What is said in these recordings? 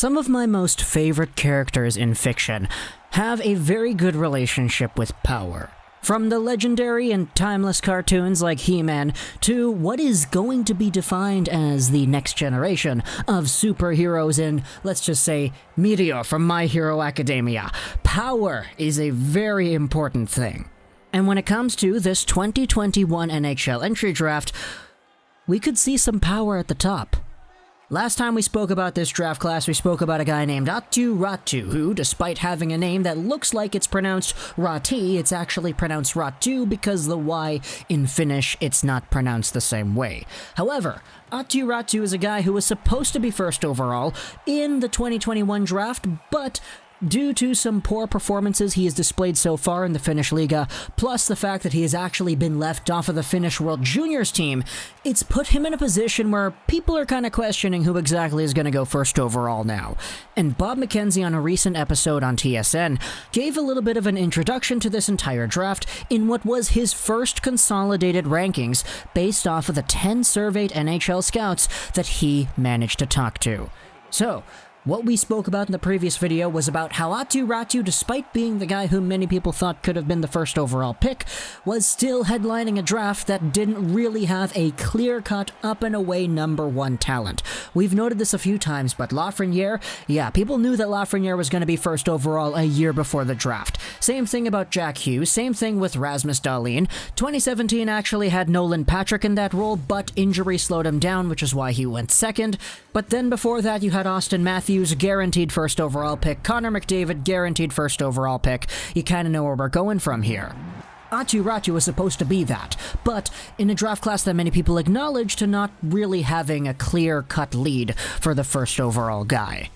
Some of my most favorite characters in fiction have a very good relationship with power. From the legendary and timeless cartoons like He-Man to what is going to be defined as the next generation of superheroes in, let's just say, Meteor from My Hero Academia. Power is a very important thing. And when it comes to this 2021 NHL Entry Draft, we could see some power at the top. Last time we spoke about this draft class, we spoke about a guy named Aatu Raty, who, despite having a name that looks like it's pronounced Raty, it's actually pronounced Ratu because the Y in Finnish, it's not pronounced the same way. However, Aatu Raty is a guy who was supposed to be first overall in the 2021 draft, but due to some poor performances he has displayed so far in the Finnish Liga, plus the fact that he has actually been left off of the Finnish World Juniors team, it's put him in a position where people are kind of questioning who exactly is going to go first overall now. And Bob McKenzie on a recent episode on TSN gave a little bit of an introduction to this entire draft in what was his first consolidated rankings based off of the 10 surveyed NHL scouts that he managed to talk to. So, what we spoke about in the previous video was about how Aatu Raty, despite being the guy whom many people thought could have been the first overall pick, was still headlining a draft that didn't really have a clear-cut, up-and-away number one talent. We've noted this a few times, but Lafreniere, people knew that Lafreniere was going to be first overall a year before the draft. Same thing about Jack Hughes, same thing with Rasmus Dahlin. 2017 actually had Nolan Patrick in that role, but injury slowed him down, which is why he went second. But then before that, you had Austin Matthews, guaranteed first overall pick. Connor McDavid, guaranteed first overall pick. You kind of know where we're going from here. Aatu Raty was supposed to be that, but in a draft class that many people acknowledge to not really having a clear-cut lead for the first overall guy.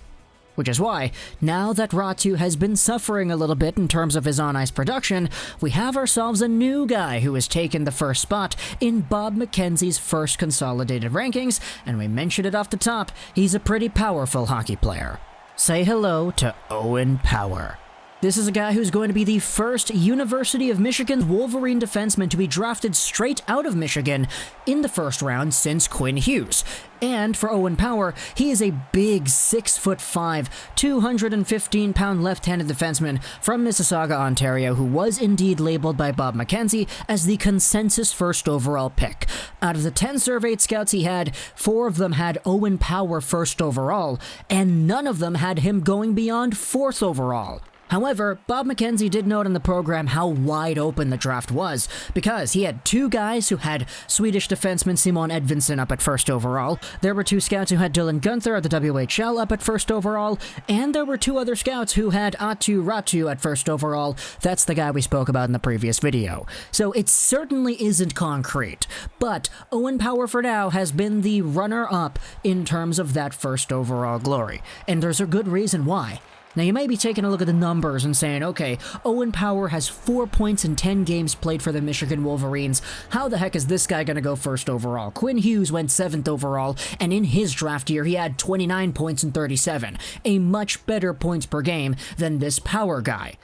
Which is why, now that Raty has been suffering a little bit in terms of his on-ice production, we have ourselves a new guy who has taken the first spot in Bob McKenzie's first consolidated rankings, and we mentioned it off the top, he's a pretty powerful hockey player. Say hello to Owen Power. This is a guy who's going to be the first University of Michigan Wolverine defenseman to be drafted straight out of Michigan in the first round since Quinn Hughes. And for Owen Power, he is a big 6'5", 215-pound left-handed defenseman from Mississauga, Ontario, who was indeed labeled by Bob McKenzie as the consensus first overall pick. Out of the 10 surveyed scouts he had, 4 of them had Owen Power first overall, and none of them had him going beyond 4th overall. However, Bob McKenzie did note in the program how wide open the draft was, because he had 2 guys who had Swedish defenseman Simon Edvinsson up at first overall, there were 2 scouts who had Dylan Guenther at the WHL up at first overall, and there were 2 other scouts who had Aatu Raty at first overall. That's the guy we spoke about in the previous video. So it certainly isn't concrete, but Owen Power for now has been the runner-up in terms of that first overall glory, and there's a good reason why. Now, you may be taking a look at the numbers and saying, okay, Owen Power has 4 points in 10 games played for the Michigan Wolverines. How the heck is this guy going to go first overall? Quinn Hughes went 7th overall, and in his draft year, he had 29 points in 37, a much better points per game than this Power guy.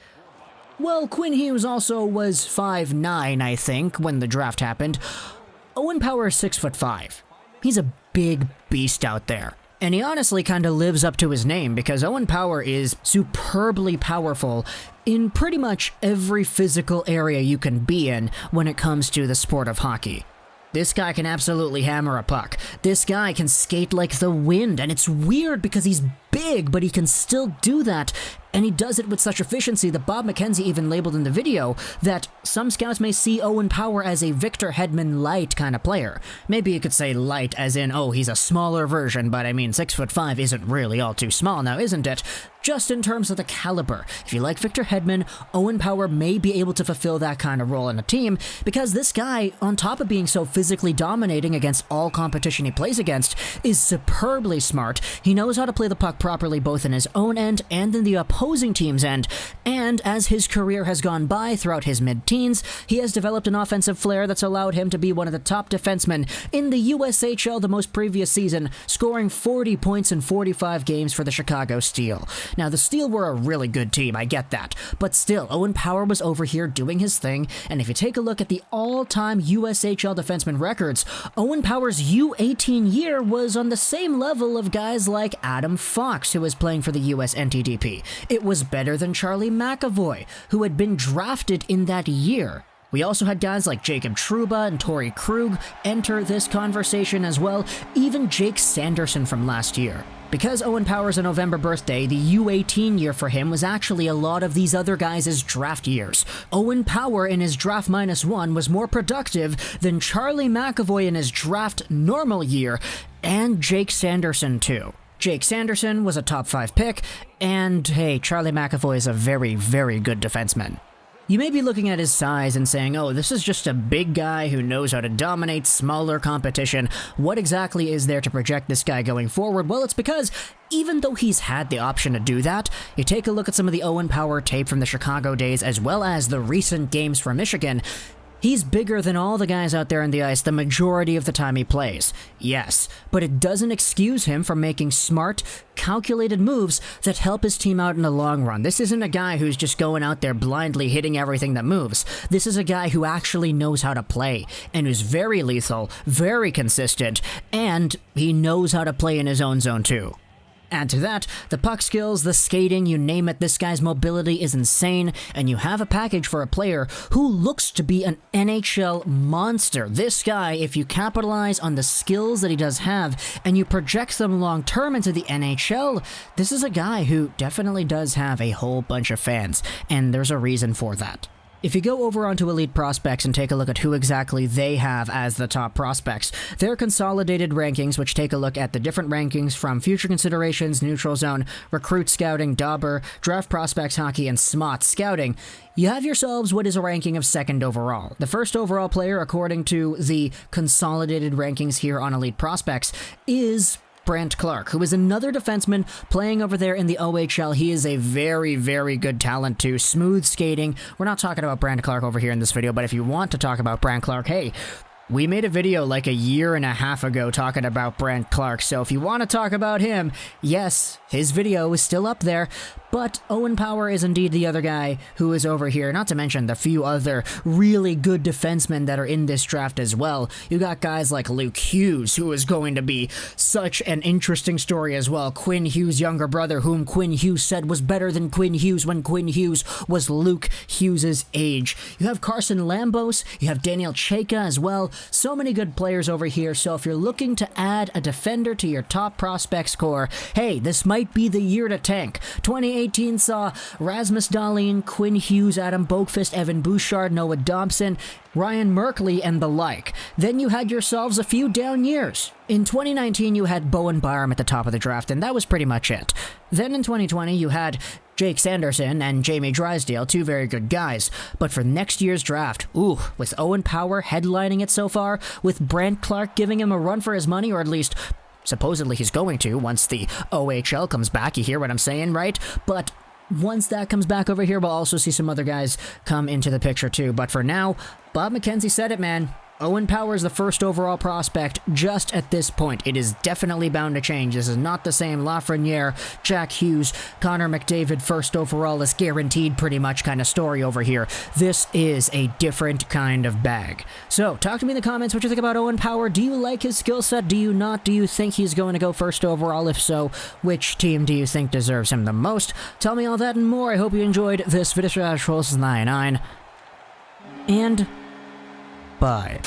Well, Quinn Hughes also was 5'9", I think, when the draft happened. Owen Power is 6'5". He's a big beast out there. And he honestly kind of lives up to his name because Owen Power is superbly powerful in pretty much every physical area you can be in when it comes to the sport of hockey. This guy can absolutely hammer a puck. This guy can skate like the wind, and it's weird because he's big, but he can still do that. And he does it with such efficiency that Bob McKenzie even labeled in the video that some scouts may see Owen Power as a Victor Hedman light kind of player. Maybe you could say light as in, oh, he's a smaller version, but I mean 6'5" isn't really all too small now, isn't it? Just in terms of the caliber. If you like Victor Hedman, Owen Power may be able to fulfill that kind of role in a team, because this guy, on top of being so physically dominating against all competition he plays against, is superbly smart. He knows how to play the puck properly both in his own end and in the opposing team's end, and as his career has gone by throughout his mid-teens, he has developed an offensive flair that's allowed him to be one of the top defensemen in the USHL the most previous season, scoring 40 points in 45 games for the Chicago Steel. Now, the Steel were a really good team, I get that, but still, Owen Power was over here doing his thing, and if you take a look at the all-time USHL defenseman records, Owen Power's U18 year was on the same level of guys like Adam Fox, Knox, who was playing for the US NTDP. It was better than Charlie McAvoy, who had been drafted in that year. We also had guys like Jacob Trouba and Torrey Krug enter this conversation as well, even Jake Sanderson from last year. Because Owen Power's a November birthday, the U18 year for him was actually a lot of these other guys' draft years. Owen Power in his draft -1 was more productive than Charlie McAvoy in his draft normal year, and Jake Sanderson too. Jake Sanderson was a top 5 pick, and hey, Charlie McAvoy is a very, very good defenseman. You may be looking at his size and saying, oh, this is just a big guy who knows how to dominate smaller competition. What exactly is there to project this guy going forward? Well, it's because even though he's had the option to do that, you take a look at some of the Owen Power tape from the Chicago days as well as the recent games for Michigan. He's bigger than all the guys out there on the ice the majority of the time he plays. Yes, but it doesn't excuse him from making smart, calculated moves that help his team out in the long run. This isn't a guy who's just going out there blindly hitting everything that moves. This is a guy who actually knows how to play, and who's very lethal, very consistent, and he knows how to play in his own zone too. Add to that, the puck skills, the skating, you name it, this guy's mobility is insane, and you have a package for a player who looks to be an NHL monster. This guy, if you capitalize on the skills that he does have, and you project them long-term into the NHL, this is a guy who definitely does have a whole bunch of fans, and there's a reason for that. If you go over onto Elite Prospects and take a look at who exactly they have as the top prospects, their consolidated rankings, which take a look at the different rankings from Future Considerations, Neutral Zone, Recruit Scouting, Dauber, Draft Prospects Hockey, and Smot Scouting, you have yourselves what is a ranking of 2nd overall. The 1st overall player, according to the consolidated rankings here on Elite Prospects, is Brandt Clarke, who is another defenseman playing over there in the OHL. He is a very, very good talent too. Smooth skating. We're not talking about Brandt Clarke over here in this video, but if you want to talk about Brandt Clarke, hey, we made a video like a year and a half ago talking about Brandt Clarke, so if you want to talk about him, yes, his video is still up there, but Owen Power is indeed the other guy who is over here, not to mention the few other really good defensemen that are in this draft as well. You got guys like Luke Hughes, who is going to be such an interesting story as well. Quinn Hughes' younger brother, whom Quinn Hughes said was better than Quinn Hughes when Quinn Hughes was Luke Hughes' age. You have Carson Lambos, you have Daniil Chayka as well. So many good players over here, so if you're looking to add a defender to your top prospects core, hey, this might be the year to tank. 2018 saw Rasmus Dahlin, Quinn Hughes, Adam Boqvist, Evan Bouchard, Noah Dobson, Ryan Merkley, and the like. Then you had yourselves a few down years. In 2019, you had Bowen Byram at the top of the draft, and that was pretty much it. Then in 2020, you had Jake Sanderson and Jamie Drysdale, two very good guys. But for next year's draft, with Owen Power headlining it so far, with Brandt Clarke giving him a run for his money, or at least supposedly he's going to once the OHL comes back, you hear what I'm saying, right? But once that comes back over here, we'll also see some other guys come into the picture too. But for now, Bob McKenzie said it, man. Owen Power is the 1st overall prospect just at this point. It is definitely bound to change. This is not the same Lafreniere, Jack Hughes, Connor McDavid 1st overall is guaranteed pretty much kind of story over here. This is a different kind of bag. So, talk to me in the comments what you think about Owen Power. Do you like his skill set? Do you not? Do you think he's going to go 1st overall? If so, which team do you think deserves him the most? Tell me all that and more. I hope you enjoyed this video. 99 and bye.